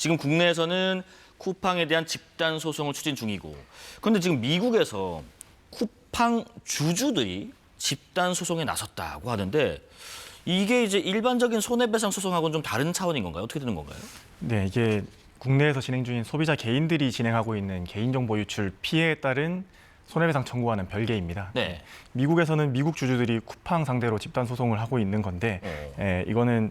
지금 국내에서는 쿠팡에 대한 집단 소송을 추진 중이고, 그런데 지금 미국에서 쿠팡 주주들이 집단 소송에 나섰다고 하는데 이게 이제 일반적인 손해배상 소송하고는 좀 다른 차원인 건가요? 어떻게 되는 건가요? 네, 이게 국내에서 진행 중인 소비자 개인들이 진행하고 있는 개인정보 유출 피해에 따른 손해배상 청구와는 별개입니다. 네. 미국에서는 미국 주주들이 쿠팡 상대로 집단 소송을 하고 있는 건데, 이거는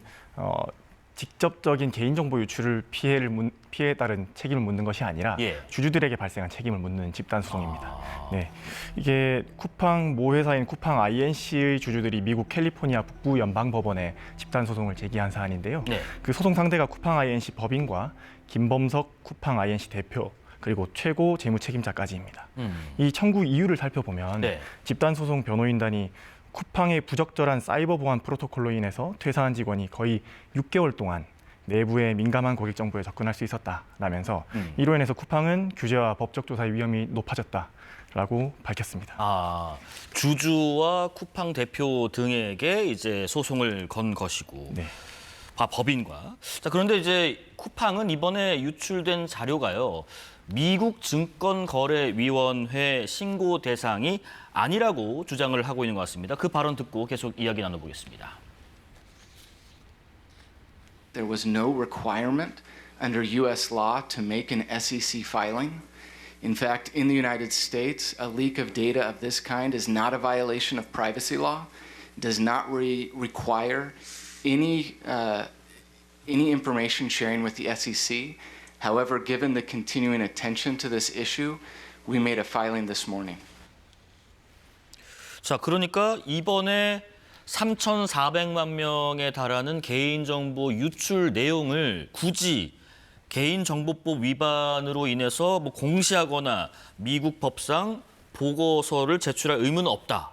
직접적인 개인정보 유출 피해에 따른 책임을 묻는 것이 아니라 예. 주주들에게 발생한 책임을 묻는 집단 소송입니다. 네, 이게 쿠팡 모 회사인 쿠팡 INC의 주주들이 미국 캘리포니아 북부 연방 법원에 집단 소송을 제기한 사안인데요. 네. 그 소송 상대가 쿠팡 INC 법인과 김범석 쿠팡 INC 대표 그리고 최고 재무 책임자까지입니다. 이 청구 이유를 살펴보면 네. 집단 소송 변호인단이 쿠팡의 부적절한 사이버 보안 프로토콜로 인해서 퇴사한 직원이 거의 6개월 동안 내부의 민감한 고객 정보에 접근할 수 있었다라면서 이로 인해서 쿠팡은 규제와 법적 조사의 위험이 높아졌다라고 밝혔습니다. 아, 주주와 쿠팡 대표 등에게 이제 소송을 건 것이고, 네. 법인과. 자, 그런데 이제 쿠팡은 이번에 유출된 자료가요, 미국 증권거래위원회 신고 대상이 아니라고 주장을 하고 있는 것 같습니다. 그 발언 듣고 계속 이야기 나눠보겠습니다. There was no requirement under U.S. law to make an SEC filing. In fact, in the United States, a leak of data of this kind is not a violation of privacy law, does not require any information sharing with the SEC. However, given the continuing attention to this issue, we made a filing this morning. 자, 그러니까 이번에 3,400만 명에 달하는 개인정보 유출 내용을 굳이 개인정보법 위반으로 인해서 공시하거나 미국 법상 보고서를 제출할 의무는 없다.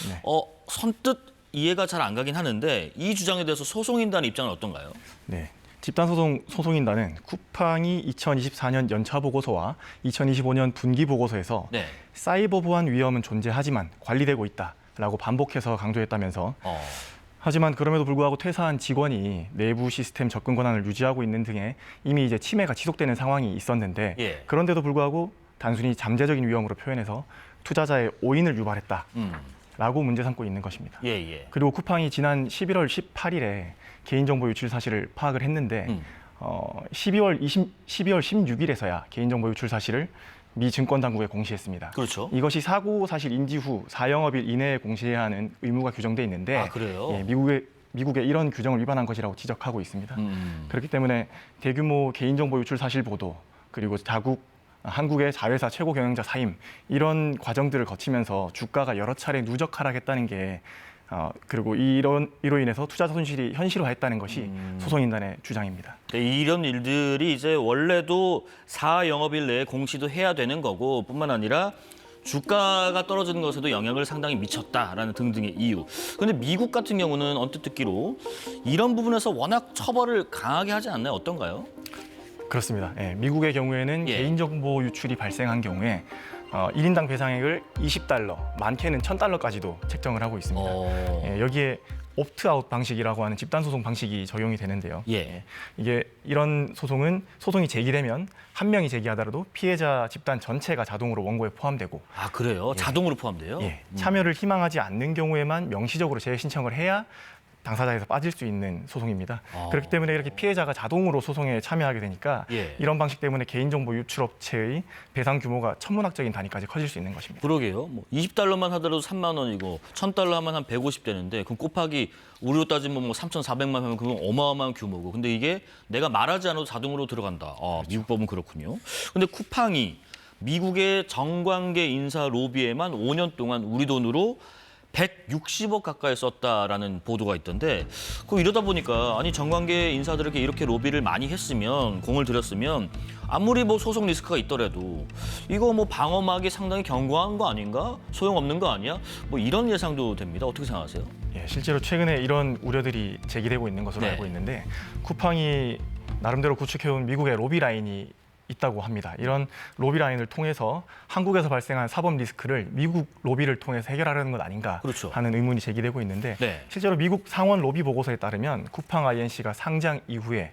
네. 선뜻 이해가 잘 안 가긴 하는데 이 주장에 대해서 소송인단의 입장은 어떤가요? 네. 집단 소송인단은 쿠팡이 2024년 연차 보고서와 2025년 분기 보고서에서 네. 사이버 보안 위험은 존재하지만 관리되고 있다라고 반복해서 강조했다면서 하지만 그럼에도 불구하고 퇴사한 직원이 내부 시스템 접근 권한을 유지하고 있는 등의 이미 이제 침해가 지속되는 상황이 있었는데 예. 그런데도 불구하고 단순히 잠재적인 위험으로 표현해서 투자자의 오인을 유발했다라고 문제 삼고 있는 것입니다. 예, 예. 그리고 쿠팡이 지난 11월 18일에 개인정보 유출 사실을 파악을 했는데 12월 16일에서야 개인정보 유출 사실을 미 증권당국에 공시했습니다. 그렇죠. 이것이 사고 사실 인지 후 4영업일 이내에 공시해야 하는 의무가 규정돼 있는데 아, 그래요? 예, 미국의 이런 규정을 위반한 것이라고 지적하고 있습니다. 그렇기 때문에 대규모 개인정보 유출 사실 보도 그리고 한국의 자회사 최고 경영자 사임 이런 과정들을 거치면서 주가가 여러 차례 누적 하락했다는 게 그리고 이로 인해서 투자자 손실이 현실화했다는 것이 소송인단의 주장입니다. 네, 이런 일들이 이제 원래도 4영업일 내에 공시도 해야 되는 거고 뿐만 아니라 주가가 떨어지는 것에도 영향을 상당히 미쳤다라는 등등의 이유. 그런데 미국 같은 경우는 언뜻 듣기로 이런 부분에서 워낙 처벌을 강하게 하지 않나요? 어떤가요? 그렇습니다. 예, 미국의 경우에는 예. 개인정보 유출이 발생한 경우에 1인당 배상액을 $20, 많게는 $1,000까지도 책정을 하고 있습니다. 예, 여기에 옵트아웃 방식이라고 하는 집단소송 방식이 적용이 되는데요. 예. 이게 이런 소송이 제기되면 한 명이 제기하더라도 피해자 집단 전체가 자동으로 원고에 포함되고 아, 그래요? 자동으로 포함돼요? 예, 참여를 희망하지 않는 경우에만 명시적으로 재신청을 해야 당사자에서 빠질 수 있는 소송입니다. 그렇기 때문에 이렇게 피해자가 자동으로 소송에 참여하게 되니까 예. 이런 방식 때문에 개인정보 유출업체의 배상 규모가 천문학적인 단위까지 커질 수 있는 것입니다. 그러게요. $20만 하더라도 3만 원이고 $1,000 하면 한 150 되는데 그럼 곱하기 우리로 따지면 3,400만 하면 그건 어마어마한 규모고. 근데 이게 내가 말하지 않아도 자동으로 들어간다. 미국 법은 그렇군요. 근데 쿠팡이 미국의 정관계 인사 로비에만 5년 동안 우리 돈으로 160억 가까이 썼다라는 보도가 있던데 이러다 보니까 아니 정관계 인사들에게 이렇게 로비를 많이 했으면 공을 들였으면 아무리 소송 리스크가 있더라도 이거 방어막이 상당히 견고한 거 아닌가? 소용없는 거 아니야? 이런 예상도 됩니다. 어떻게 생각하세요? 예, 실제로 최근에 이런 우려들이 제기되고 있는 것으로 네. 알고 있는데 쿠팡이 나름대로 구축해온 미국의 로비 라인이 있다고 합니다. 이런 로비 라인을 통해서 한국에서 발생한 사법 리스크를 미국 로비를 통해서 해결하려는 것 아닌가 그렇죠. 하는 의문이 제기되고 있는데 네. 실제로 미국 상원 로비 보고서에 따르면 쿠팡 INC가 상장 이후에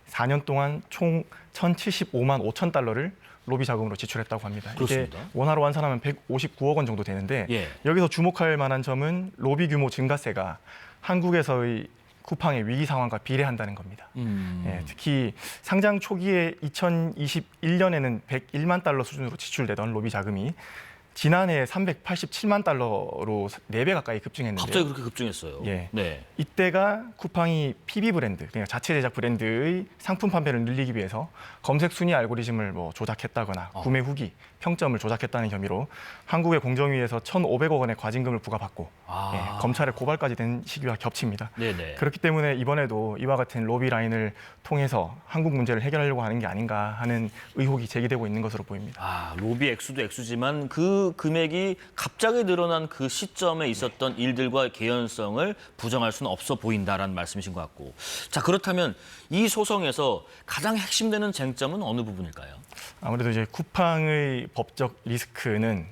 4년 동안 총 1,075만 5천 달러를 로비 자금으로 지출했다고 합니다. 그렇습니다. 이게 원화로 환산하면 159억 원 정도 되는데 예. 여기서 주목할 만한 점은 로비 규모 증가세가 한국에서의 쿠팡의 위기 상황과 비례한다는 겁니다. 예, 특히 상장 초기에 2021년에는 101만 달러 수준으로 지출되던 로비 자금이 지난해 387만 달러로 4배 가까이 급증했는데요. 갑자기 그렇게 급증했어요. 예. 네. 이때가 쿠팡이 PB 브랜드, 그러니까 자체 제작 브랜드의 상품 판매를 늘리기 위해서 검색 순위 알고리즘을 뭐 조작했다거나 구매 후기, 평점을 조작했다는 혐의로 한국의 공정위에서 1,500억 원의 과징금을 부과받고 예, 검찰에 고발까지 된 시기와 겹칩니다. 네네. 그렇기 때문에 이번에도 이와 같은 로비 라인을 통해서 한국 문제를 해결하려고 하는 게 아닌가 하는 의혹이 제기되고 있는 것으로 보입니다. 아, 로비 액수도 액수지만 그 금액이 갑자기 늘어난 그 시점에 있었던 일들과 개연성을 부정할 수는 없어 보인다라는 말씀이신 것 같고. 자, 그렇다면 이 소송에서 가장 핵심되는 쟁점은 어느 부분일까요? 아무래도 이제 쿠팡의 법적 리스크는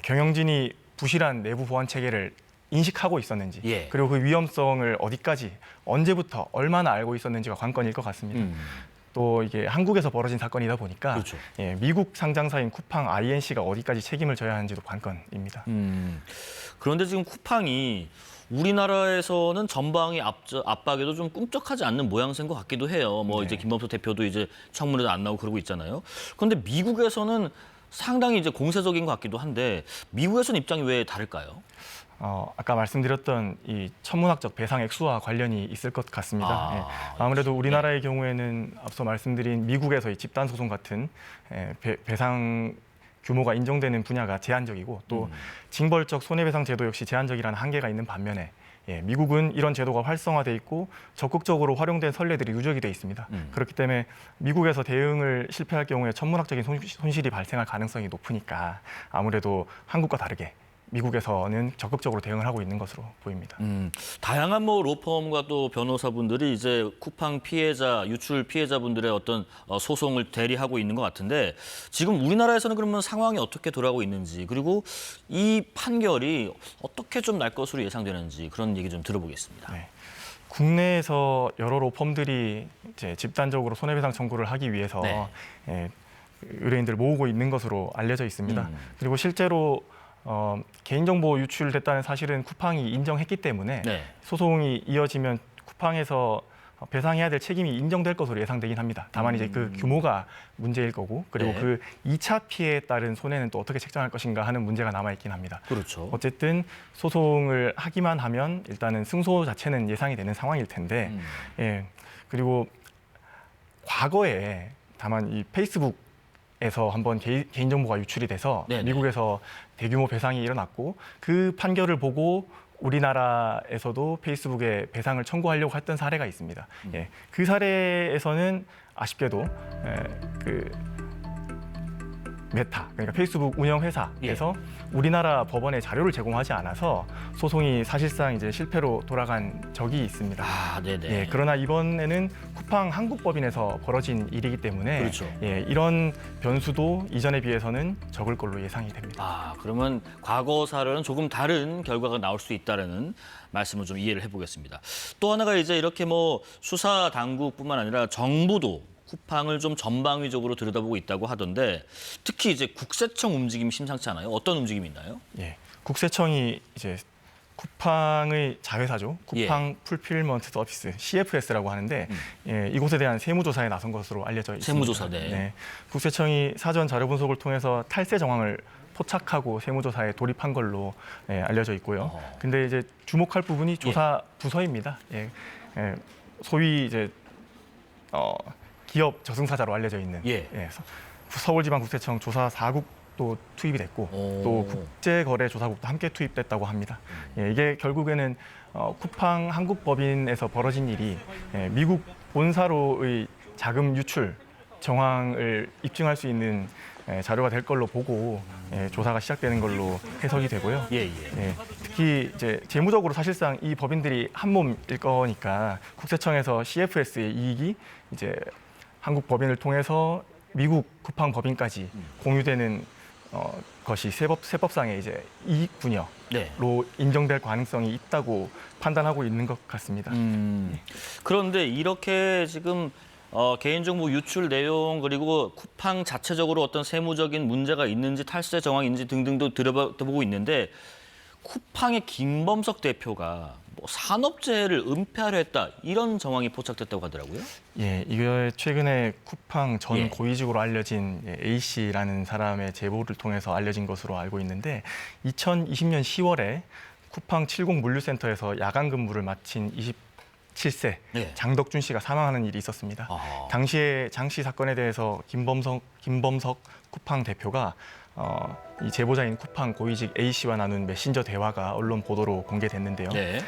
경영진이 부실한 내부 보안 체계를 인식하고 있었는지 예. 그리고 그 위험성을 어디까지 언제부터 얼마나 알고 있었는지가 관건일 것 같습니다. 또 이게 한국에서 벌어진 사건이다 보니까 그렇죠. 예, 미국 상장사인 쿠팡 INC가 어디까지 책임을 져야 하는지도 관건입니다. 그런데 지금 쿠팡이 우리나라에서는 전방위 압박에도 좀 꿈쩍하지 않는 모양새인 것 같기도 해요. 뭐 네. 이제 김범수 대표도 이제 청문회도 안 나오고 그러고 있잖아요. 그런데 미국에서는 상당히 이제 공세적인 것 같기도 한데 미국에서는 입장이 왜 다를까요? 아까 말씀드렸던 이 천문학적 배상 액수와 관련이 있을 것 같습니다. 아, 아무래도 우리나라의 경우에는 앞서 말씀드린 미국에서의 집단 소송 같은 배상 규모가 인정되는 분야가 제한적이고 또 징벌적 손해배상 제도 역시 제한적이라는 한계가 있는 반면에 미국은 이런 제도가 활성화돼 있고 적극적으로 활용된 선례들이 누적이 돼 있습니다. 그렇기 때문에 미국에서 대응을 실패할 경우에 천문학적인 손실이 발생할 가능성이 높으니까 아무래도 한국과 다르게 미국에서는 적극적으로 대응을 하고 있는 것으로 보입니다. 다양한 뭐 로펌과 또 변호사분들이 이제 쿠팡 피해자, 유출 피해자분들의 어떤 소송을 대리하고 있는 것 같은데 지금 우리나라에서는 그러면 상황이 어떻게 돌아가고 있는지 그리고 이 판결이 어떻게 좀 날 것으로 예상되는지 그런 얘기 좀 들어보겠습니다. 네. 국내에서 여러 로펌들이 이제 집단적으로 손해배상 청구를 하기 위해서 네. 의뢰인들을 모으고 있는 것으로 알려져 있습니다. 그리고 실제로 개인정보 유출됐다는 사실은 쿠팡이 인정했기 때문에 네. 소송이 이어지면 쿠팡에서 배상해야 될 책임이 인정될 것으로 예상되긴 합니다. 다만 이제 그 규모가 문제일 거고 그리고 네. 그 2차 피해에 따른 손해는 또 어떻게 책정할 것인가 하는 문제가 남아있긴 합니다. 그렇죠. 어쨌든 소송을 하기만 하면 일단은 승소 자체는 예상이 되는 상황일 텐데 그리고 과거에 다만 이 페이스북에서 한번 개인정보가 유출이 돼서 네네. 미국에서 대규모 배상이 일어났고 그 판결을 보고 우리나라에서도 페이스북에 배상을 청구하려고 했던 사례가 있습니다. 그 사례에서는 아쉽게도 그 메타, 그러니까 페이스북 운영 회사에서 우리나라 법원에 자료를 제공하지 않아서 소송이 사실상 이제 실패로 돌아간 적이 있습니다. 아, 네네. 그러나 이번에는 쿠팡 한국법인에서 벌어진 일이기 때문에 그렇죠. 이런 변수도 이전에 비해서는 적을 걸로 예상이 됩니다. 아, 그러면 과거 사례는 조금 다른 결과가 나올 수 있다는 말씀을 좀 이해를 해보겠습니다. 또 하나가 이제 이렇게 뭐 수사 당국뿐만 아니라 정부도 쿠팡을 좀 전방위적으로 들여다보고 있다고 하던데 특히 이제 국세청 움직임이 심상치 않아요? 어떤 움직임이 있나요? 국세청이 이제 쿠팡의 자회사죠. 쿠팡 풀필먼트 서비스 (CFS라고) 하는데 이곳에 대한 세무조사에 나선 것으로 알려져 있습니다. 세무조사, 네. 국세청이 사전 자료 분석을 통해서 탈세 정황을 포착하고 세무조사에 돌입한 걸로 알려져 있고요. 근데 이제 주목할 부분이 조사 부서입니다. 소위 이제 기업 저승사자로 알려져 있는 서울지방국세청 조사 4국도 투입이 됐고 또 국제거래조사국도 함께 투입됐다고 합니다. 이게 결국에는 쿠팡 한국법인에서 벌어진 일이 미국 본사로의 자금 유출 정황을 입증할 수 있는 자료가 될 걸로 보고 조사가 시작되는 걸로 해석이 되고요. 특히 이제 재무적으로 사실상 이 법인들이 한 몸일 거니까 국세청에서 CFS의 이익이 이제 한국 법인을 통해서 미국 쿠팡 법인까지 공유되는 것이 세법상의 이제 이익 분여로 인정될 가능성이 있다고 판단하고 있는 것 같습니다. 그런데 이렇게 지금 개인정보 유출 내용 그리고 쿠팡 자체적으로 어떤 세무적인 문제가 있는지 탈세 정황인지 등등도 들여다보고 있는데 쿠팡의 김범석 대표가 뭐 산업재해를 은폐하려 했다 이런 정황이 포착됐다고 하더라고요. 예, 이게 최근에 쿠팡 전 예. 고위직으로 알려진 A 씨라는 사람의 제보를 통해서 알려진 것으로 알고 있는데 2020년 10월에 쿠팡 70 물류센터에서 야간 근무를 마친 27세 네. 장덕준 씨가 사망하는 일이 있었습니다. 아. 당시에 장씨 사건에 대해서 김범석 쿠팡 대표가 이 제보자인 쿠팡 고위직 A 씨와 나눈 메신저 대화가 언론 보도로 공개됐는데요. 네.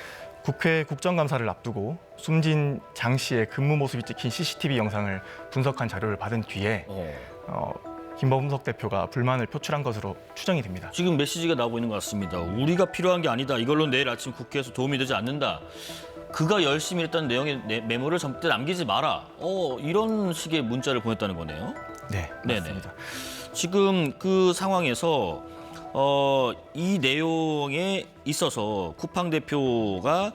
국회 국정감사를 앞두고 숨진 장 씨의 근무 모습이 찍힌 CCTV 영상을 분석한 자료를 받은 뒤에 김범석 대표가 불만을 표출한 것으로 추정이 됩니다. 지금 메시지가 나오고 있는 것 같습니다. 우리가 필요한 게 아니다. 이걸로 내일 아침 국회에서 도움이 되지 않는다. 그가 열심히 했던 내용의 메모를 절대 남기지 마라. 이런 식의 문자를 보냈다는 거네요. 네, 맞습니다. 지금 그 상황에서 이 내용에 있어서 쿠팡 대표가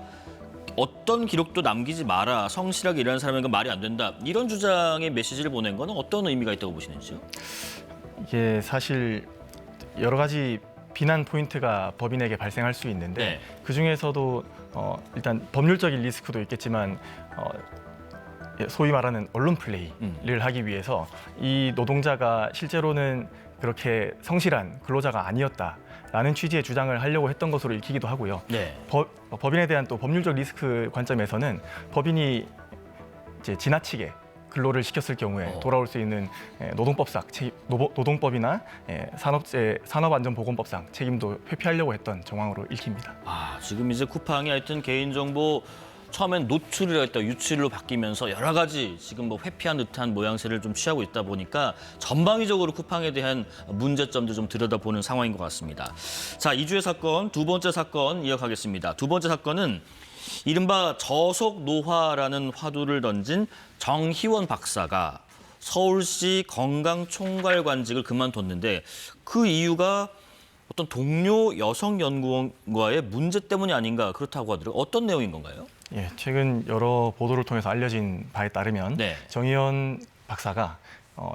어떤 기록도 남기지 마라. 성실하게 일하는 사람에게 말이 안 된다. 이런 주장의 메시지를 보낸 건 어떤 의미가 있다고 보시는지요? 이게 사실 여러 가지 비난 포인트가 법인에게 발생할 수 있는데 네. 그 중에서도 일단 법률적인 리스크도 있겠지만 소위 말하는 언론 플레이를 하기 위해서 이 노동자가 실제로는 그렇게 성실한 근로자가 아니었다라는 취지의 주장을 하려고 했던 것으로 읽히기도 하고요. 네. 법인에 대한 또 법률적 리스크 관점에서는 법인이 이제 지나치게 근로를 시켰을 경우에 돌아올 수 있는 노동법이나 산업안전보건법상 책임도 회피하려고 했던 정황으로 읽힙니다. 지금 이제 쿠팡이 하여튼 개인정보 처음엔 노출이라 했다 유출로 바뀌면서 여러 가지 지금 뭐 회피한 듯한 모양새를 좀 취하고 있다 보니까 전방위적으로 쿠팡에 대한 문제점도 좀 들여다보는 상황인 것 같습니다. 자, 이주의 사건, 두 번째 사건 이어가겠습니다. 두 번째 사건은 이른바 저속 노화라는 화두를 던진 정희원 박사가 서울시 건강총괄관직을 그만뒀는데 그 이유가 어떤 동료 여성 연구원과의 문제 때문이 아닌가 그렇다고 하더라고요. 어떤 내용인 건가요? 예, 최근 여러 보도를 통해서 알려진 바에 따르면 네. 정의원 박사가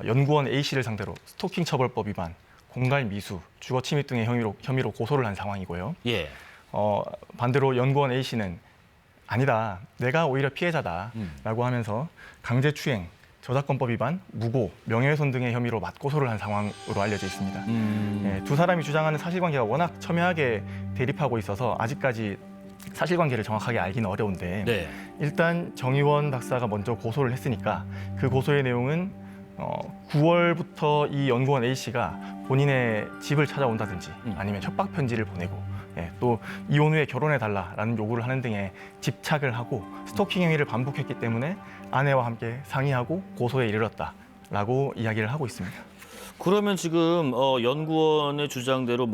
연구원 A 씨를 상대로 스토킹 처벌법 위반, 공갈 미수, 주거 침입 등의 혐의로 고소를 한 상황이고요. 예. 반대로 연구원 A 씨는 아니다, 내가 오히려 피해자다라고 하면서 강제추행, 저작권법 위반, 무고, 명예훼손 등의 혐의로 맞고소를 한 상황으로 알려져 있습니다. 예, 두 사람이 주장하는 사실관계가 워낙 첨예하게 대립하고 있어서 아직까지 사실관계를 정확하게 알기는 어려운데 네. 일단 정의원 박사가 먼저 고소를 했으니까 그 고소의 내용은 9월부터 이 연구원 A 씨가 본인의 집을 찾아온다든지 아니면 협박 편지를 보내고 또 이혼 후에 결혼해달라라는 요구를 하는 등의 집착을 하고 스토킹 행위를 반복했기 때문에 아내와 함께 상의하고 고소에 이르렀다라고 이야기를 하고 있습니다. 그러면 지금 연구원의 주장대로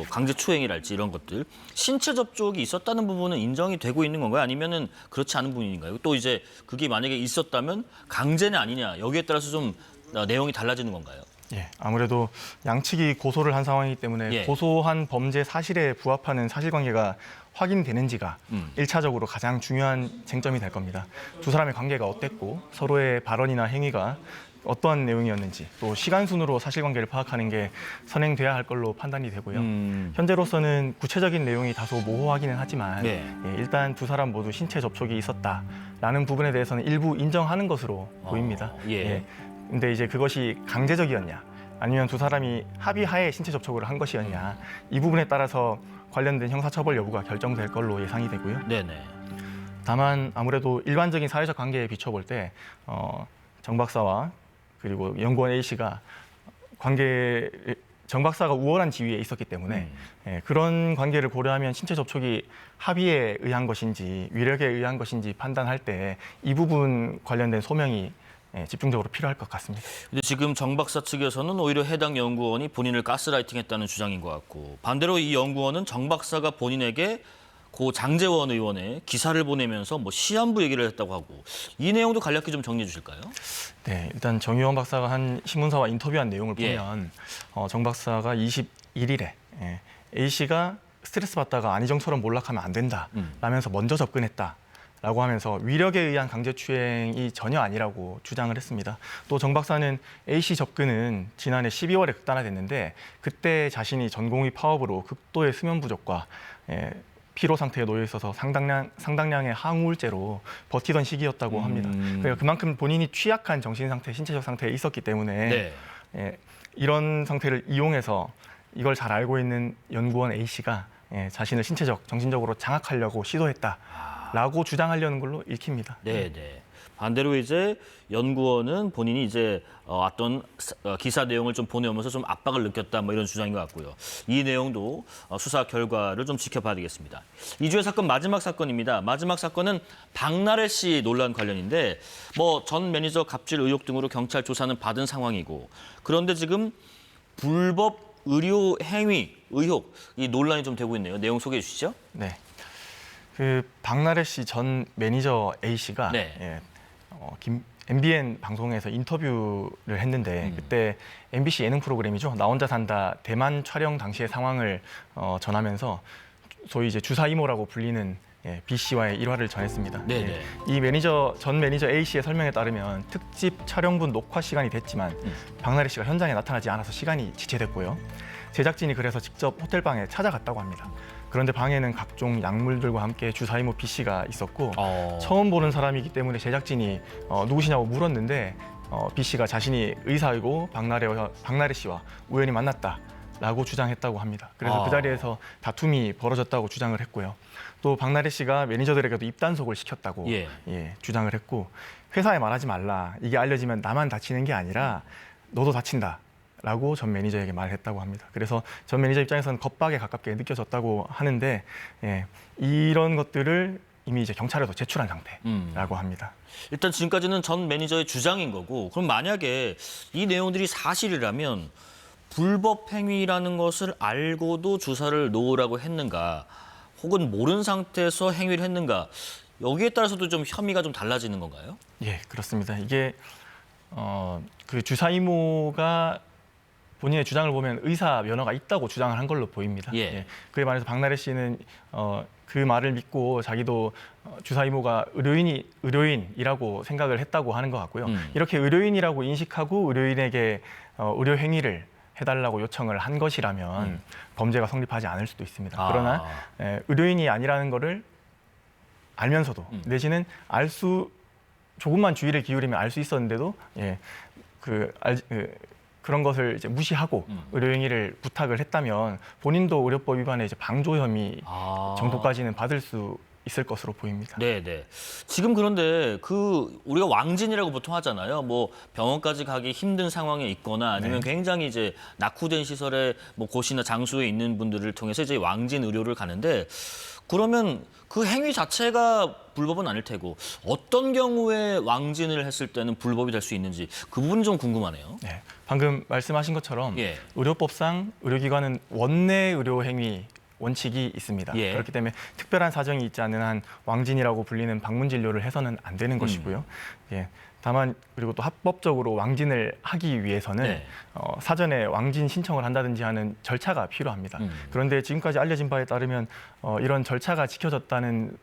강제 추행이랄지 이런 것들 신체 접촉이 있었다는 부분은 인정이 되고 있는 건가요? 아니면은 그렇지 않은 부분인가요? 또 이제 그게 만약에 있었다면 강제는 아니냐 여기에 따라서 좀 내용이 달라지는 건가요? 예, 아무래도 양측이 고소를 한 상황이기 때문에 예. 고소한 범죄 사실에 부합하는 사실관계가 확인되는지가 일차적으로 가장 중요한 쟁점이 될 겁니다. 두 사람의 관계가 어땠고 서로의 발언이나 행위가 어떠한 내용이었는지 또 시간 순으로 사실관계를 파악하는 게 선행돼야 할 걸로 판단이 되고요. 현재로서는 구체적인 내용이 다소 모호하기는 하지만 네. 일단 두 사람 모두 신체 접촉이 있었다라는 부분에 대해서는 일부 인정하는 것으로 보입니다. 예. 근데 이제 그것이 강제적이었냐 아니면 두 사람이 합의하에 신체 접촉을 한 것이었냐 이 부분에 따라서 관련된 형사처벌 여부가 결정될 걸로 예상이 되고요. 네네. 다만 아무래도 일반적인 사회적 관계에 비춰볼 때 정 박사와 그리고 연구원 A 씨가 정 박사가 우월한 지위에 있었기 때문에 그런 관계를 고려하면 신체 접촉이 합의에 의한 것인지 위력에 의한 것인지 판단할 때 이 부분 관련된 소명이 집중적으로 필요할 것 같습니다. 근데 지금 정 박사 측에서는 오히려 해당 연구원이 본인을 가스라이팅했다는 주장인 것 같고 반대로 이 연구원은 정 박사가 본인에게 고 장제원 의원의 기사를 보내면서 시한부 얘기를 했다고 하고 이 내용도 간략히 좀 정리해 주실까요? 네, 일단 정의원 박사가 한 신문사와 인터뷰한 내용을 예. 보면 정 박사가 21일에 A 씨가 스트레스 받다가 안희정처럼 몰락하면 안 된다 라면서 먼저 접근했다 라고 하면서 위력에 의한 강제추행이 전혀 아니라고 주장을 했습니다. 또 정 박사는 A씨 접근은 지난해 12월에 극단화됐는데 그때 자신이 전공의 파업으로 극도의 수면 부족과 피로 상태에 놓여 있어서 상당량의 항우울제로 버티던 시기였다고 합니다. 그러니까 그만큼 본인이 취약한 정신 상태, 신체적 상태에 있었기 때문에 이런 상태를 이용해서 이걸 잘 알고 있는 연구원 A씨가 자신을 신체적, 정신적으로 장악하려고 시도했다라고 주장하려는 걸로 읽힙니다. 네. 반대로 이제 연구원은 본인이 이제 어떤 기사 내용을 좀 보내오면서 좀 압박을 느꼈다 뭐 이런 주장인 것 같고요. 이 내용도 수사 결과를 좀 지켜봐야 되겠습니다. 이주의 사건 마지막 사건입니다. 마지막 사건은 박나래 씨 논란 관련인데 뭐 전 매니저 갑질 의혹 등으로 경찰 조사는 받은 상황이고 그런데 지금 불법 의료 행위 의혹 이 논란이 좀 되고 있네요. 내용 소개해 주시죠. 네. 그 박나래 씨 전 매니저 A 씨가 MBN 방송에서 인터뷰를 했는데 그때 MBC 예능 프로그램이죠. 나 혼자 산다 대만 촬영 당시의 상황을 전하면서 소위 이제 주사 이모라고 불리는 B 씨와의 일화를 전했습니다. 이 전 매니저 A 씨의 설명에 따르면 특집 촬영분 녹화 시간이 됐지만 박나래 씨가 현장에 나타나지 않아서 시간이 지체됐고요. 제작진이 그래서 직접 호텔방에 찾아갔다고 합니다. 그런데 방에는 각종 약물들과 함께 주사 이모 B 씨가 있었고 처음 보는 사람이기 때문에 제작진이 누구시냐고 물었는데 B 씨가 자신이 의사이고 박나래 씨와 우연히 만났다라고 주장했다고 합니다. 그래서 그 자리에서 다툼이 벌어졌다고 주장을 했고요. 또 박나래 씨가 매니저들에게도 입단속을 시켰다고 주장을 했고 회사에 말하지 말라. 이게 알려지면 나만 다치는 게 아니라 너도 다친다. 라고 전 매니저에게 말했다고 합니다. 그래서 전 매니저 입장에서는 겁박에 가깝게 느껴졌다고 하는데 이런 것들을 이미 이제 경찰에도 제출한 상태라고 합니다. 일단 지금까지는 전 매니저의 주장인 거고 그럼 만약에 이 내용들이 사실이라면 불법 행위라는 것을 알고도 주사를 놓으라고 했는가 혹은 모르는 상태에서 행위를 했는가 여기에 따라서도 좀 혐의가 좀 달라지는 건가요? 예, 그렇습니다. 이게 그 주사 이모가 본인의 주장을 보면 의사 면허가 있다고 주장을 한 걸로 보입니다. 그에 반해서 박나래 씨는 그 말을 믿고 자기도 주사 이모가 의료인이라고 생각을 했다고 하는 것 같고요. 이렇게 의료인이라고 인식하고 의료인에게 의료 행위를 해달라고 요청을 한 것이라면 범죄가 성립하지 않을 수도 있습니다. 그러나 의료인이 아니라는 거를 알면서도 내지는 조금만 주의를 기울이면 알 수 있었는데도 그런 것을 이제 무시하고 의료 행위를 부탁을 했다면 본인도 의료법 위반의 이제 방조 혐의 정도까지는 받을 수 있을 것으로 보입니다. 지금 그런데 우리가 왕진이라고 보통 하잖아요. 뭐 병원까지 가기 힘든 상황에 있거나 아니면 굉장히 이제 낙후된 시설에 뭐 곳이나 장소에 있는 분들을 통해서 이제 왕진 의료를 가는데 그러면 그 행위 자체가 불법은 아닐 테고 어떤 경우에 왕진을 했을 때는 불법이 될 수 있는지 그 부분이 좀 궁금하네요. 방금 말씀하신 것처럼 의료법상 의료기관은 원내 의료 행위 원칙이 있습니다. 그렇기 때문에 특별한 사정이 있지 않는 한 왕진이라고 불리는 방문 진료를 해서는 안 되는 것이고요. 다만 그리고 또 합법적으로 왕진을 하기 위해서는 사전에 왕진 신청을 한다든지 하는 절차가 필요합니다. 그런데 지금까지 알려진 바에 따르면 이런 절차가 지켜졌다는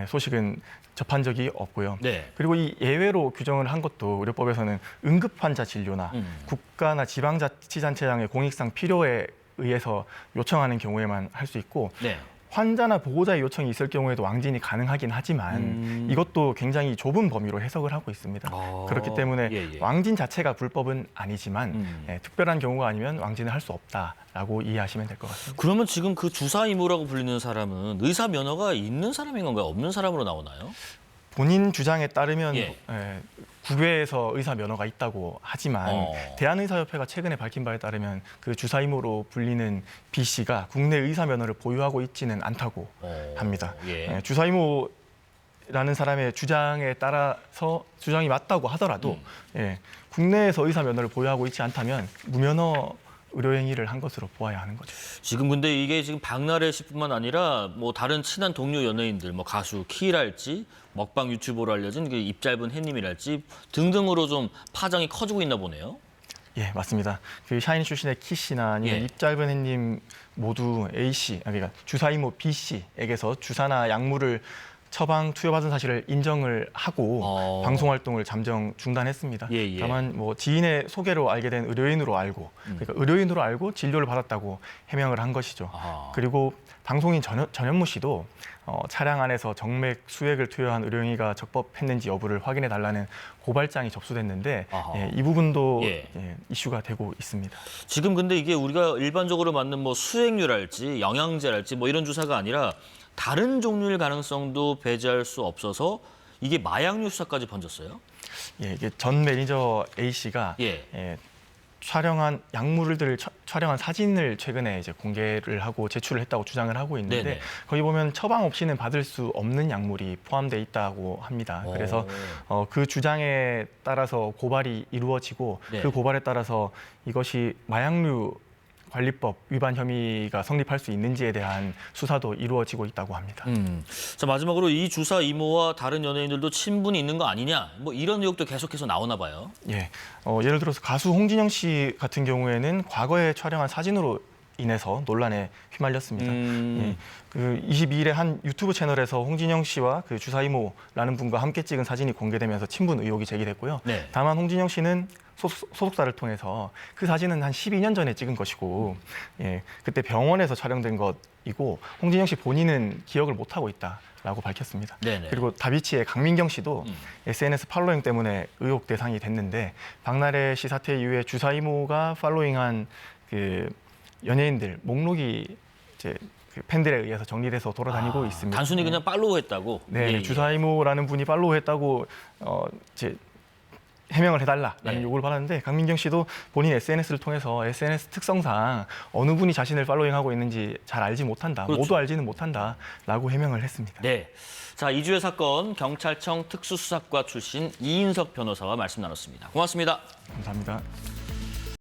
소식은 접한 적이 없고요. 그리고 이 예외로 규정을 한 것도 의료법에서는 응급 환자 진료나 국가나 지방자치단체장의 공익상 필요에 의해서 요청하는 경우에만 할 수 있고 환자나 보호자의 요청이 있을 경우에도 왕진이 가능하긴 하지만 이것도 굉장히 좁은 범위로 해석을 하고 있습니다. 그렇기 때문에 왕진 자체가 불법은 아니지만 특별한 경우가 아니면 왕진을 할 수 없다라고 이해하시면 될 것 같습니다. 그러면 지금 그 주사 이모라고 불리는 사람은 의사 면허가 있는 사람인 건가요? 없는 사람으로 나오나요? 본인 주장에 따르면 국외에서 의사 면허가 있다고 하지만 대한의사협회가 최근에 밝힌 바에 따르면 그 주사 이모로 불리는 B 씨가 국내 의사 면허를 보유하고 있지는 않다고 합니다. 주사 이모라는 사람의 주장에 따라서 주장이 맞다고 하더라도 국내에서 의사 면허를 보유하고 있지 않다면 무면허 의료 행위를 한 것으로 보아야 하는 거죠. 지금 근데 이게 지금 박나래 씨뿐만 아니라 뭐 다른 친한 동료 연예인들, 뭐 가수 키랄지, 먹방 유튜버로 알려진 그 입 짧은 햇님이랄지 등등으로 좀 파장이 커지고 있나 보네요. 맞습니다. 그 샤이니 출신의 키 씨나 아니면 입 짧은 햇님 모두 A 씨, 그러니까 주사 이모 B 씨에게서 주사나 약물을 처방 투여받은 사실을 인정을 하고 방송 활동을 잠정 중단했습니다. 예, 예. 다만 뭐 지인의 소개로 알게 된 의료인으로 알고 그러니까 의료인으로 알고 진료를 받았다고 해명을 한 것이죠. 아하. 그리고 방송인 전현무 씨도 차량 안에서 정맥 수액을 투여한 의료인이가 적법했는지 여부를 확인해 달라는 고발장이 접수됐는데 이 부분도 예. 이슈가 되고 있습니다. 지금 근데 이게 우리가 일반적으로 맞는 뭐 수액류랄지 영양제랄지 뭐 이런 주사가 아니라 다른 종류일 가능성도 배제할 수 없어서 이게 마약류 수사까지 번졌어요? 예, 이게 전 매니저 A 씨가 예. 촬영한 약물들을 촬영한 사진을 최근에 이제 공개를 하고 제출을 했다고 주장을 하고 있는데 네네. 거기 보면 처방 없이는 받을 수 없는 약물이 포함돼 있다고 합니다. 그래서 그 주장에 따라서 고발이 이루어지고 네. 그 고발에 따라서 이것이 마약류 관리법 위반 혐의가 성립할 수 있는지에 대한 수사도 이루어지고 있다고 합니다. 자, 마지막으로 이 주사 이모와 다른 연예인들도 친분이 있는 거 아니냐? 뭐 이런 의혹도 계속해서 나오나 봐요. 예, 예를 들어서 가수 홍진영 씨 같은 경우에는 과거에 촬영한 사진으로 인해서 논란에 휘말렸습니다. 예, 그 22일에 한 유튜브 채널에서 홍진영 씨와 그 주사 이모라는 분과 함께 찍은 사진이 공개되면서 친분 의혹이 제기됐고요. 네. 다만 홍진영 씨는 소속사를 통해서 그 사진은 한 12년 전에 찍은 것이고, 예, 그때 병원에서 촬영된 것이고 홍진영 씨 본인은 기억을 못 하고 있다라고 밝혔습니다. 네네. 그리고 다비치의 강민경 씨도 SNS 팔로잉 때문에 의혹 대상이 됐는데 박나래 씨 사태 이후에 주사 이모가 팔로잉한 그 연예인들 목록이 이제 그 팬들에 의해서 정리돼서 돌아다니고 있습니다. 단순히 그냥 팔로우했다고? 네, 예. 주사 이모라는 분이 팔로우했다고 이제 해명을 해달라라는 네. 요구를 받았는데 강민경 씨도 본인 SNS를 통해서 SNS 특성상 어느 분이 자신을 팔로잉하고 있는지 잘 알지 못한다, 그렇죠. 모두 알지는 못한다라고 해명을 했습니다. 네. 자, 이주의 사건 경찰청 특수수사과 출신 이인석 변호사와 말씀 나눴습니다. 고맙습니다. 감사합니다.